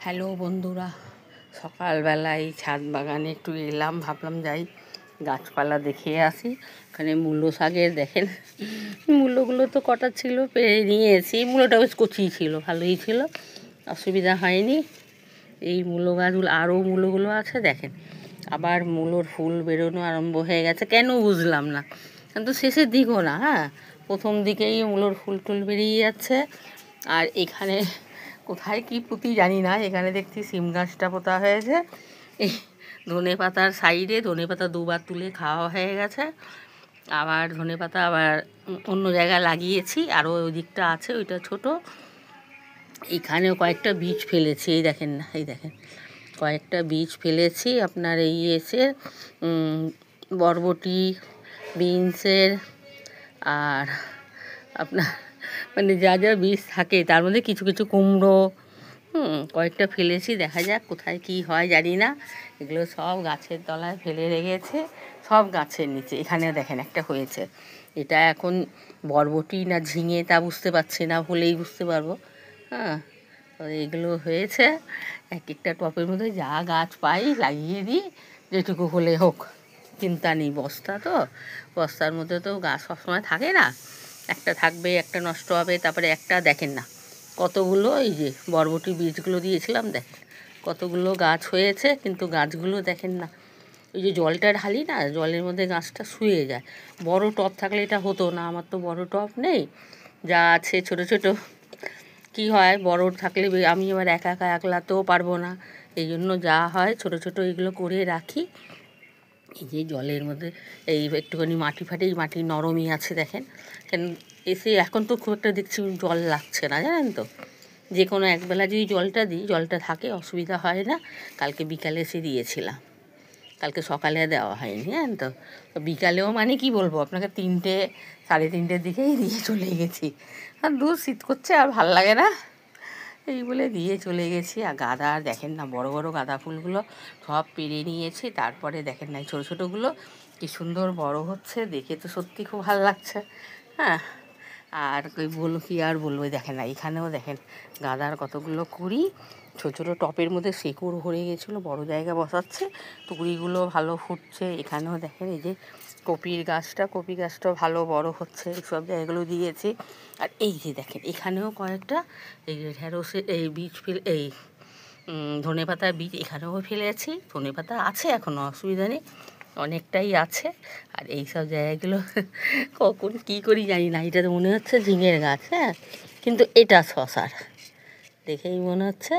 Hello বন্ধুরা, সকালবেলায় ছাদ বাগানে একটু এলাম, ভাবলাম যাই গাছপালা দেখে আসি। ওখানে মূলো শাকের দেখেন, মূলোগুলো তো কটা ছিল, পেরে নিয়েছি। মূলোটা বেশ কচি ছিল, ভালোই ছিল, অসুবিধা হয়নি। এই মূলো গাছগুলো, আরও মূলোগুলো আছে দেখেন, আবার মূলোর ফুল বেরোনো আরম্ভ হয়ে গেছে, কেন বুঝলাম না। কিন্তু শেষের দিকও না, হ্যাঁ, প্রথম দিকেই মূলোর ফুল টুল বেরিয়ে যাচ্ছে। আর এখানে কোথায় কি পুঁতি জানি না, এখানে দেখছি সিম গাছটা পোতা হয়েছে। এই ধনে পাতার সাইডে ধনে পাতা দুবার তুলে খাওয়া হয়ে গেছে। আবার ধনে পাতা আবার অন্য জায়গায় লাগিয়েছি, আরও ওই দিকটা আছে, ওইটা ছোট। এইখানেও কয়েকটা বীজ ফেলেছি, এই দেখেন না, এই দেখেন কয়েকটা বীজ ফেলেছি আপনার এই এসে বরবটি, বিনসের, আর আপনার মানে যা যা বীজ থাকে তার মধ্যে কিছু কিছু কুমড়ো, কয়েকটা ফেলেছি, দেখা যাক কোথায় কি হয় জানি না। এগুলো সব গাছের তলায় ফেলে রেখেছে, সব গাছের নিচে। এখানেও দেখেন একটা হয়েছে, এটা এখন বরবটি না ঝিঙে তা বুঝতে পারছি না, হলেই বুঝতে পারবো। হ্যাঁ, তো এগুলো হয়েছে। এক একটা টপের মধ্যে যা গাছ পাই লাগিয়ে দিই, যেটুকু হলে হোক, চিন্তা নেই। বস্তা তো, বস্তার মধ্যে তো গাছ সবসময় থাকে না, একটা থাকবে, একটা নষ্ট হবে, তারপরে একটা দেখেন না কতগুলো, এই যে বরবটি বীজগুলো দিয়েছিলাম দেখেন কতগুলো গাছ হয়েছে, কিন্তু গাছগুলো দেখেন না, ওই যে জলটা ঢালি না, জলের মধ্যে গাছটা শুয়ে যায়। বড় টব থাকলে এটা হতো না, আমার তো বড় টব নেই, যা আছে ছোট ছোট। কি হয়, বড় থাকলে আমি এবার একা একা একলাতেও পারবো না, এই জন্য যা হয় ছোট ছোট এইগুলো করে রাখি। এই যে জলের মধ্যে এই একটুখানি মাটি ফাটি, মাটি নরমই আছে দেখেন। কেন এসে এখন তো খুব একটা দেখছি জল লাগছে না, জানেন তো। যে কোনো একবেলা যদি জলটা দিই, জলটা থাকে, অসুবিধা হয় না। কালকে বিকালে এসে দিয়েছিলাম, কালকে সকালে দেওয়া হয়নি, জানেন তো। বিকালেও মানে কি বলবো আপনাকে, 3টে 3:30-র দিকেই দিয়ে চলে গেছি। আর দূর শীত করছে, আর ভাল লাগে না, এই বলে দিয়ে চলে গেছি। আর গাঁদা দেখেন না, বড় বড় গাঁদা ফুলগুলো সব পেরে নিয়েছি। তারপরে দেখেন না, এই ছোটো ছোটোগুলো কী সুন্দর বড় হচ্ছে, দেখে তো সত্যি খুব ভালো লাগছে। হ্যাঁ, আর কি আর বলবো, দেখেন না এখানেও দেখেন গাঁদার কতগুলো কুড়ি, ছোটো ছোটো টপের মধ্যে শেকড় ভরে গেছিলো, বড় জায়গা বসাচ্ছে, তো কুড়িগুলো ভালো ফুটছে। এখানেও দেখেন এই যে কপি গাছটাও ভালো বড় হচ্ছে, এইসব জায়গাগুলো দিয়েছি। আর এই যে দেখেন এখানেও কয়েকটা এই যে ঢেঁড়সের এই বীজ এই ধনে পাতার বীজ এখানেও ফেলেছি। ধনে পাতা আছে এখনও, অসুবিধা নেই, অনেকটাই আছে। আর এই সব জায়গাগুলো কখন কী করি জানি না। এটা তো মনে হচ্ছে ঝিঙের গাছ, হ্যাঁ, কিন্তু এটা শশার, দেখেই মনে হচ্ছে